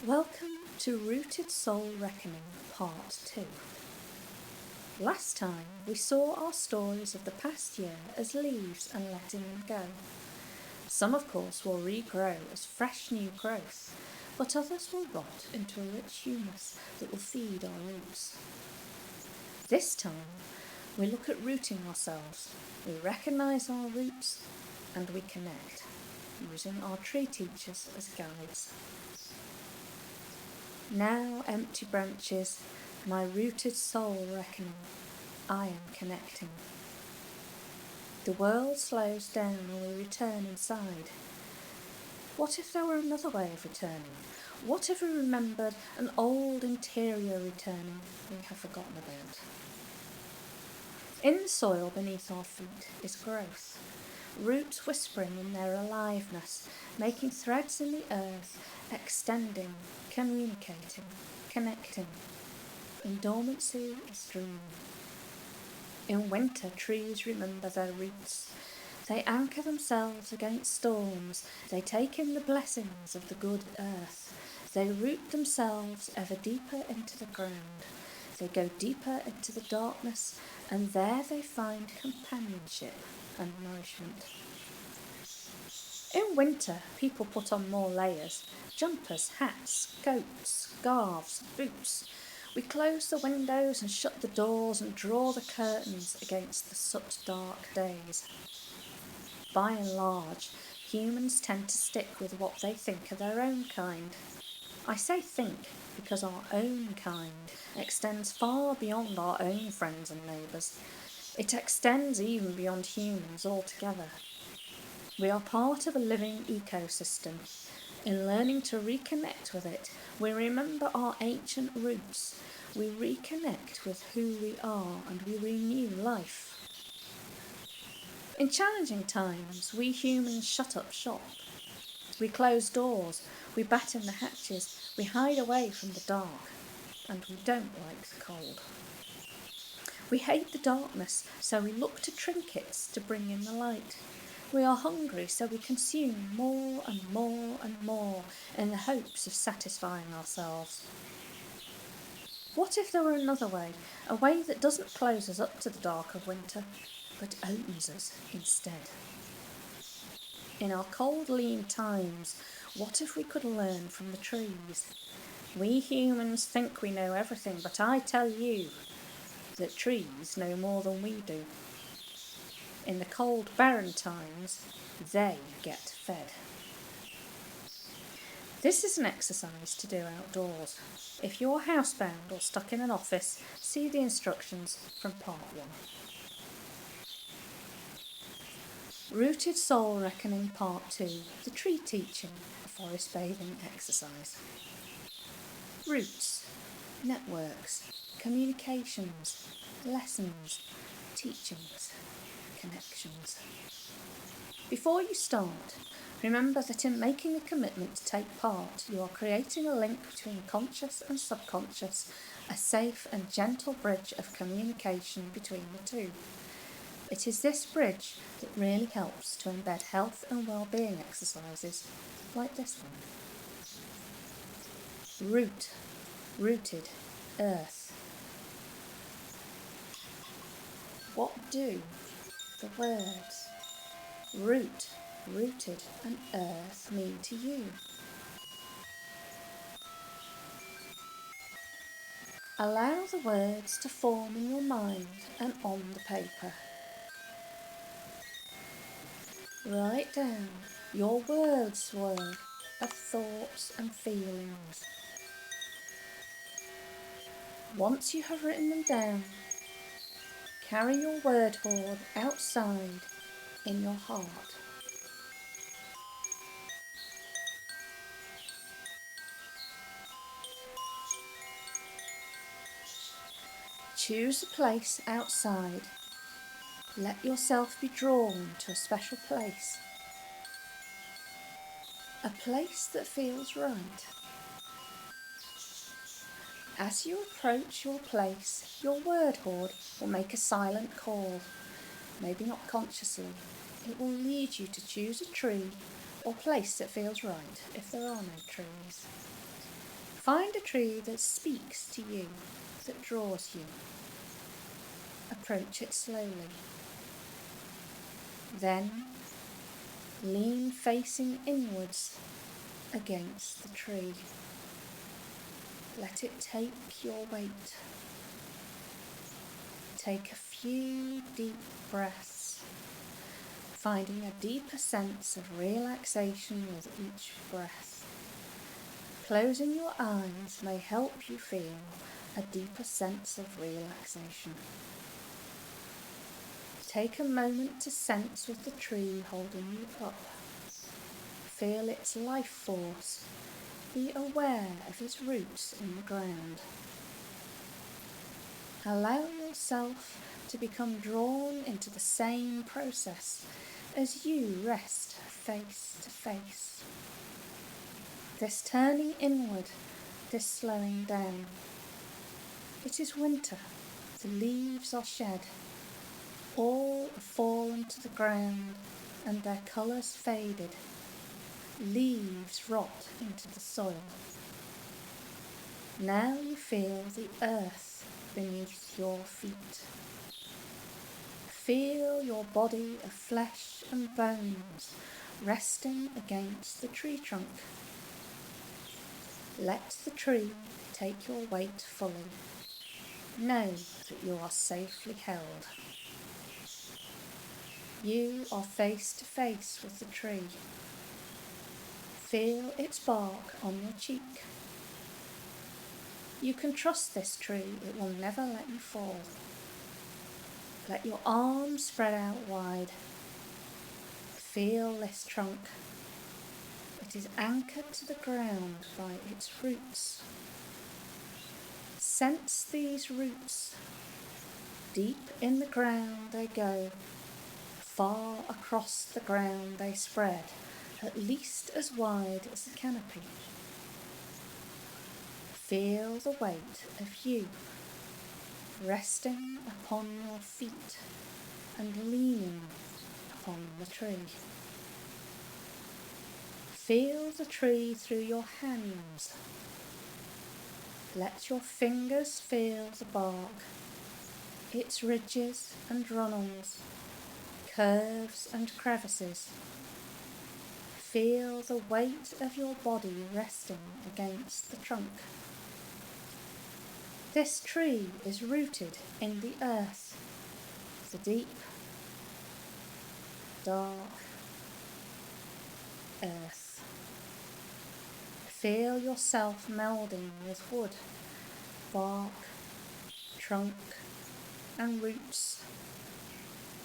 Welcome to Rooted Soul Reckoning Part 2. Last time we saw our stories of the past year as leaves and letting them go. Some of course will regrow as fresh new growth, but others will rot into a rich humus that will feed our roots. This time we look at rooting ourselves, we recognise our roots and we connect, using our tree teachers as guides. Now, empty branches, my rooted soul reckoning, I am connecting. The world slows down and we return inside. What if there were another way of returning? What if we remembered an old interior returning we have forgotten about? In the soil beneath our feet is growth, roots whispering in their aliveness, making threads in the earth, extending, communicating, connecting. In dormancy is dreaming. In winter, trees remember their roots. They anchor themselves against storms. They take in the blessings of the good earth. They root themselves ever deeper into the ground. They go deeper into the darkness, and there they find companionship and nourishment. In winter, people put on more layers: jumpers, hats, coats, scarves, boots. We close the windows and shut the doors and draw the curtains against the soot dark days. By and large, humans tend to stick with what they think are their own kind. I say think because our own kind extends far beyond our own friends and neighbours. It extends even beyond humans altogether. We are part of a living ecosystem. In learning to reconnect with it, we remember our ancient roots. We reconnect with who we are and we renew life. In challenging times, we humans shut up shop. We close doors, we batten the hatches, we hide away from the dark, and we don't like the cold. We hate the darkness, so we look to trinkets to bring in the light. We are hungry, so we consume more and more and more in the hopes of satisfying ourselves. What if there were another way, a way that doesn't close us up to the dark of winter, but opens us instead? In our cold, lean times, what if we could learn from the trees? We humans think we know everything, but I tell you that trees know more than we do. In the cold, barren times, they get fed. This is an exercise to do outdoors. If you're housebound or stuck in an office, see the instructions from part 1. Rooted Soul Reckoning Part 2, the Tree Teaching, a forest bathing exercise. Roots, networks, communications, lessons, teachings, connections. Before you start, remember that in making a commitment to take part, you are creating a link between conscious and subconscious, a safe and gentle bridge of communication between the two. It is this bridge that really helps to embed health and well-being exercises like this one. Root, rooted, earth. What do the words root, rooted and earth mean to you? Allow the words to form in your mind and on the paper. Write down your words world of thoughts and feelings. Once you have written them down, carry your word hoard outside in your heart. Choose a place outside. Let yourself be drawn to a special place. A place that feels right. As you approach your place, your word hoard will make a silent call. Maybe not consciously. It will lead you to choose a tree or place that feels right if there are no trees. Find a tree that speaks to you, that draws you. Approach it slowly. Then lean facing inwards against the tree. Let it take your weight. Take a few deep breaths, finding a deeper sense of relaxation with each breath. Closing your eyes may help you feel a deeper sense of relaxation. Take a moment to sense with the tree holding you up. Feel its life force. Be aware of its roots in the ground. Allow yourself to become drawn into the same process as you rest face to face. This turning inward, this slowing down. It is winter, the leaves are shed, all have fallen to the ground and their colours faded. Leaves rot into the soil. Now you feel the earth beneath your feet. Feel your body of flesh and bones resting against the tree trunk. Let the tree take your weight fully. Know that you are safely held. You are face to face with the tree. Feel its bark on your cheek. You can trust this tree, it will never let you fall. Let your arms spread out wide. Feel this trunk. It is anchored to the ground by its roots. Sense these roots. Deep in the ground they go. Far across the ground they spread, at least as wide as a canopy. Feel the weight of you resting upon your feet and leaning upon the tree. Feel the tree through your hands. Let your fingers feel the bark, its ridges and runnels, curves and crevices. Feel the weight of your body resting against the trunk. This tree is rooted in the earth, the deep, dark earth. Feel yourself melding with wood, bark, trunk and roots,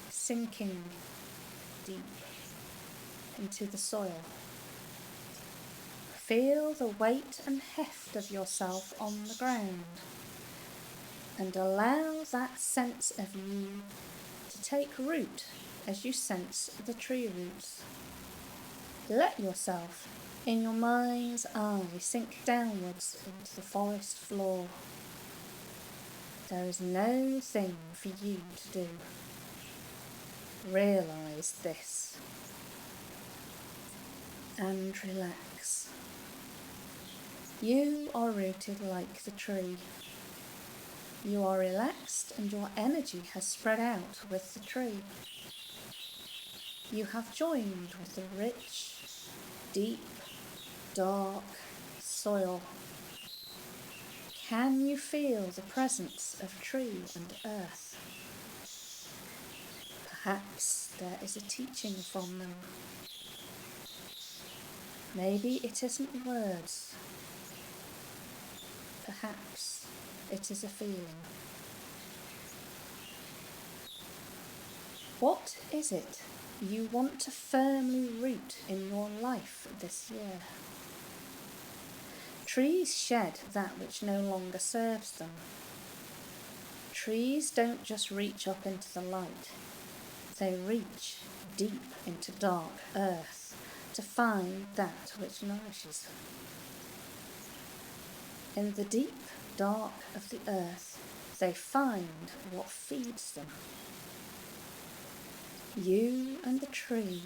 sinking deep into the soil. Feel the weight and heft of yourself on the ground and allow that sense of you to take root as you sense the tree roots. Let yourself, in your mind's eye, sink downwards into the forest floor. There is no thing for you to do. Realise this and relax. You are rooted like the tree. You are relaxed and your energy has spread out with the tree. You have joined with the rich, deep, dark soil. Can you feel the presence of tree and earth? Perhaps there is a teaching from them. Maybe it isn't words. Perhaps it is a feeling. What is it you want to firmly root in your life this year? Trees shed that which no longer serves them. Trees don't just reach up into the light. They reach deep into dark earth to find that which nourishes them. In the deep dark of the earth, they find what feeds them. You and the tree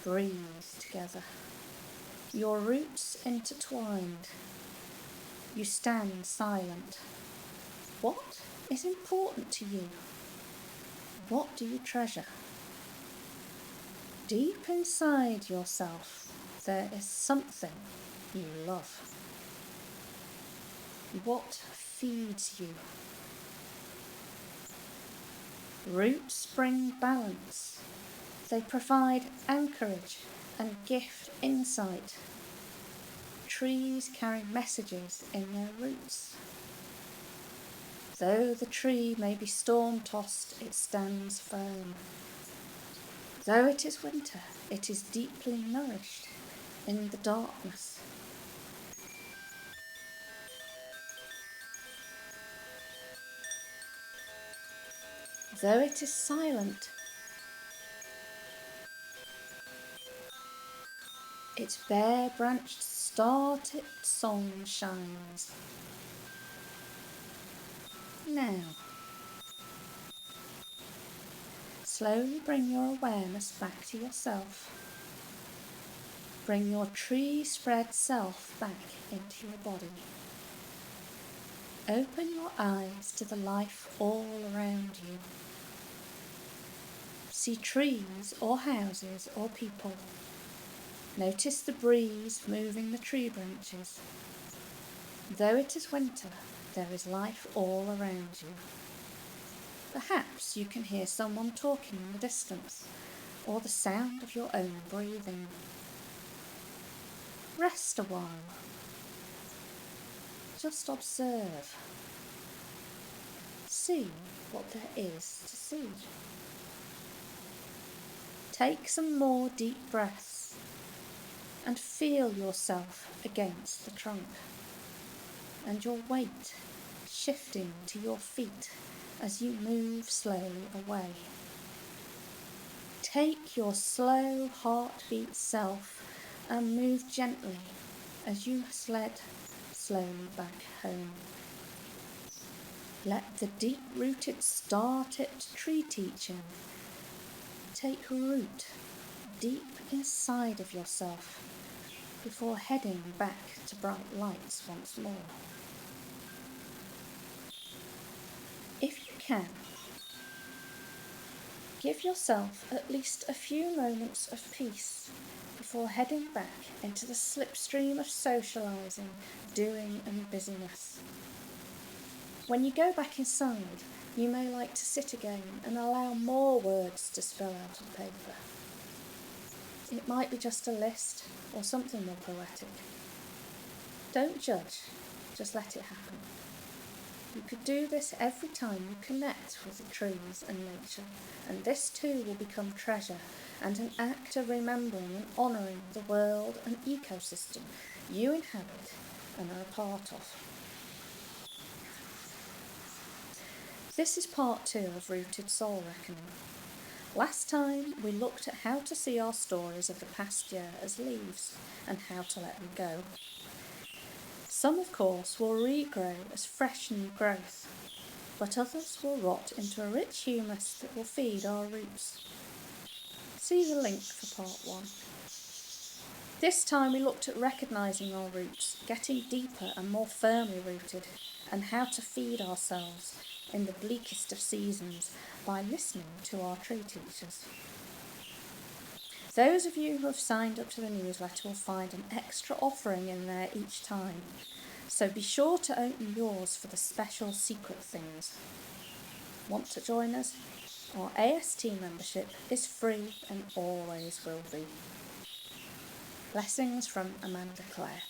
breathe together, your roots intertwined. You stand silent. What is important to you? What do you treasure? Deep inside yourself, there is something you love. What feeds you? Roots bring balance. They provide anchorage and gift insight. Trees carry messages in their roots. Though the tree may be storm-tossed, it stands firm. Though it is winter, it is deeply nourished in the darkness. Though it is silent, its bare-branched, star-tipped song shines. Now, slowly bring your awareness back to yourself. Bring your tree-spread self back into your body. Open your eyes to the life all around you. See trees or houses or people. Notice the breeze moving the tree branches. Though it is winter, there is life all around you. Perhaps you can hear someone talking in the distance, or the sound of your own breathing. Rest a while. Just observe. See what there is to see. Take some more deep breaths and feel yourself against the trunk and your weight shifting to your feet as you move slowly away. Take your slow heartbeat self and move gently as you sled slowly back home. Let the deep-rooted star-tipped tree teaching take root deep inside of yourself before heading back to bright lights once more. If you can, give yourself at least a few moments of peace before heading back into the slipstream of socialising, doing and busyness. When you go back inside, you may like to sit again and allow more words to spill out of paper. It might be just a list or something more poetic. Don't judge, just let it happen. You could do this every time you connect with the trees and nature, and this too will become treasure and an act of remembering and honouring the world and ecosystem you inhabit and are a part of. This is part 2 of Rooted Soul Reckoning. Last time we looked at how to see our stories of the past year as leaves and how to let them go. Some, of course, will regrow as fresh new growth, but others will rot into a rich humus that will feed our roots. See the link for part 1. This time we looked at recognising our roots, getting deeper and more firmly rooted, and how to feed ourselves in the bleakest of seasons by listening to our tree teachers. Those of you who have signed up to the newsletter will find an extra offering in there each time, so be sure to open yours for the special secret things. Want to join us? Our AST membership is free and always will be. Blessings from Amanda Clare.